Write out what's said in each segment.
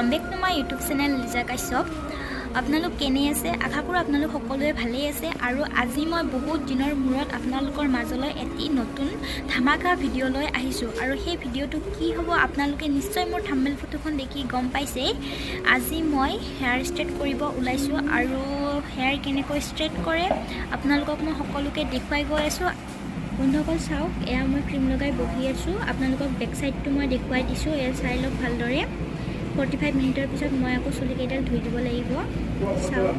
Welcome back to my YouTube channel Liza Kashyap. आपनालोक केने आछे आशा करो आपनालोक सकलोए भाले आछे आरो আজি মই बहुत दिনৰ মূৰত आपनालोকৰ মাজলৈ এটি নতুন ধামাকা ভিডিও লৈ আহিছো আৰু সেই ভিডিওটো কি হ'ব आपनालोকে নিশ্চয় মোৰ থাম্বনেল ফটোখন দেখি গম পাইছে। আজি মই হেয়াৰ ষ্ট্ৰেট কৰিব ওলাইছো আৰু হেয়াৰ কেনেকৈ ষ্ট্ৰেট কৰে आपनालोকক মই সকলোকে দেখুৱাই গৈ আছো। বন্ধুসকল চাওক, এয়া মই ক্ৰীম লগাই বহি আছো। আপোনালোকক বেক সাইডটো মই দেখুৱাই দিছো। এয়া চাই লওক ভালদৰে। 45 মিনিটৰ পিছত মই আকৌ চুলি কেইডাল ধুই দিব লাগিব। চাওক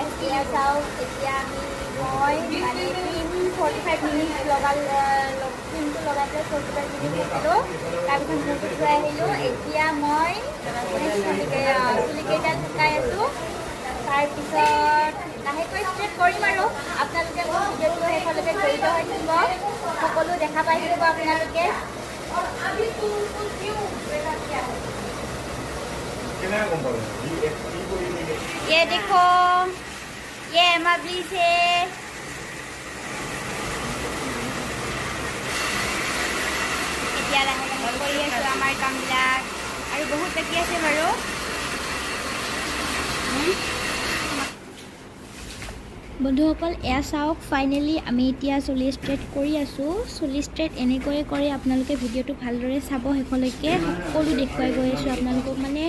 এতিয়া চাওক, এতিয়া মই মানে ক্ৰীম 45 মিনিট ক্ৰীমটো লগাই পেলাই 45 মিনিট দিছিলোঁ। তাৰপিছত মুখটো ধুই আহিলোঁ। এতিয়া মই চুলি কেইডাল শুকাই আছোঁ। তাৰপিছত লাহেকৈ ষ্ট্ৰেট কৰিম আৰু আপোনালোকে মোৰ ভিডিঅ'টো শেষলৈকে জড়িত হৈ থাকিব। সকলো দেখা পাই থাকিব আপোনালোকে। ये देखो, ये मबली से এতিয়া লাহে লাহে কৰি আছোঁ আমাৰ কামবিলাক আৰু বহুত বাকী আছে বাৰু। বন্ধুসকল এয়া চাওক, ফাইনেলি আমি এতিয়া চুলি ষ্ট্ৰেট কৰি আছোঁ। চুলি ষ্ট্ৰেট এনেকৈয়ে কৰি আপোনালোকে ভিডিঅ'টো ভালদৰে চাব শেষলৈকে। সকলো দেখুৱাই গৈ আছোঁ আপোনালোকক, মানে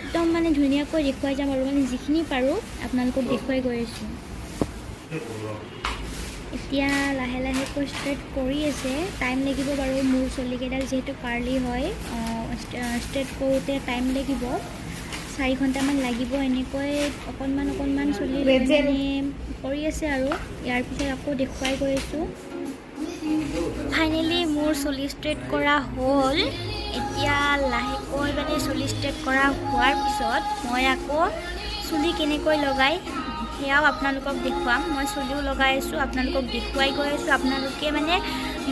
একদম মানে ধুনীয়াকৈ দেখুৱাই যাম আৰু মানে যিখিনি পাৰোঁ আপোনালোকক দেখুৱাই গৈ আছোঁ। এতিয়া লাহে লাহেকৈ ষ্ট্ৰেট কৰি আছে। টাইম লাগিব বাৰু, মোৰ চুলিকেইডাল যিহেতু কাৰ্লি হয়, ষ্ট্ৰেট কৰোঁতে টাইম লাগিব। 4 ঘণ্টামান লাগিব। এনেকৈ অকণমান চুলি মানে কৰি আছে আৰু ইয়াৰ পিছত আকৌ দেখুৱাই গৈ আছোঁ। ফাইনেলি মোৰ চুলি ষ্ট্ৰেট কৰা হ'ল। এতিয়া লাহেকৈ মানে চুলি ষ্ট্ৰেট কৰা হোৱাৰ পিছত মই আকৌ চুলি কেনেকৈ লগাই সেয়াও আপোনালোকক দেখুৱাম। মই চুলিও লগাই আছোঁ, আপোনালোকক দেখুৱাই গৈ আছোঁ। আপোনালোকে মানে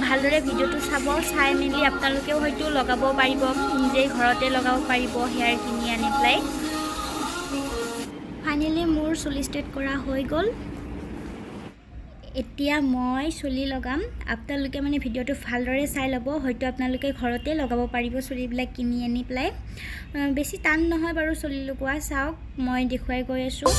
ভালদৰে ভিডিঅ'টো চাব। চাই মেলি আপোনালোকেও হয়তো লগাব পাৰিব, নিজেই ঘৰতে লগাব পাৰিব হেয়াৰ কিনি আনি পেলাই। ফাইনেলি মোৰ চুলি ষ্ট্ৰেট কৰা হৈ গ'ল। এতিয়া মই চুলি লগাম। আপোনালোকে মানে ভিডিঅ'টো ভালদৰে চাই ল'ব, হয়তো আপোনালোকে ঘৰতে লগাব পাৰিব চুলিবিলাক কিনি আনি পেলাই। বেছি টান নহয় বাৰু চুলি লগোৱা। চাওক মই দেখুৱাই গৈ আছোঁ।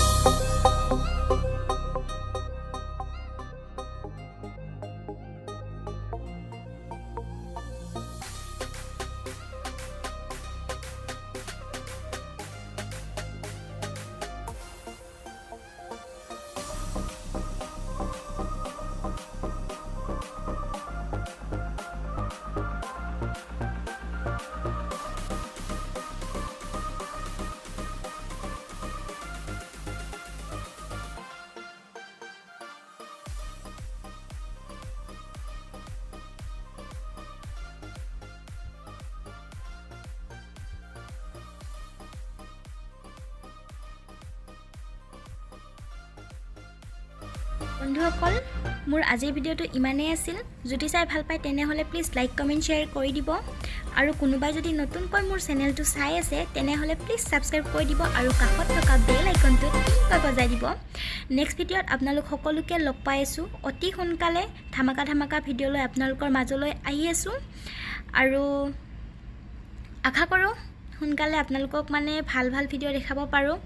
বন্ধুসকল মোৰ আজিৰ ভিডিঅ'টো ইমানেই আছিল। যদি চাই ভাল পায় তেনেহ'লে প্লিজ লাইক কমেণ্ট শ্বেয়াৰ কৰি দিব আৰু কোনোবাই যদি নতুনকৈ মোৰ চেনেলটো চাই আছে তেনেহ'লে প্লিজ ছাবস্ক্ৰাইব কৰি দিব আৰু কাষত থকা বেল আইকনটো টিপকৈ বজাই দিব। নেক্সট ভিডিঅ'ত আপোনালোক সকলোকে লগ পাই আছোঁ। অতি সোনকালে ধামাকা ভিডিঅ' লৈ আপোনালোকৰ মাজলৈ আহি আছোঁ আৰু আশা কৰোঁ সোনকালে আপোনালোকক মানে ভাল ভিডিঅ' দেখাব পাৰোঁ।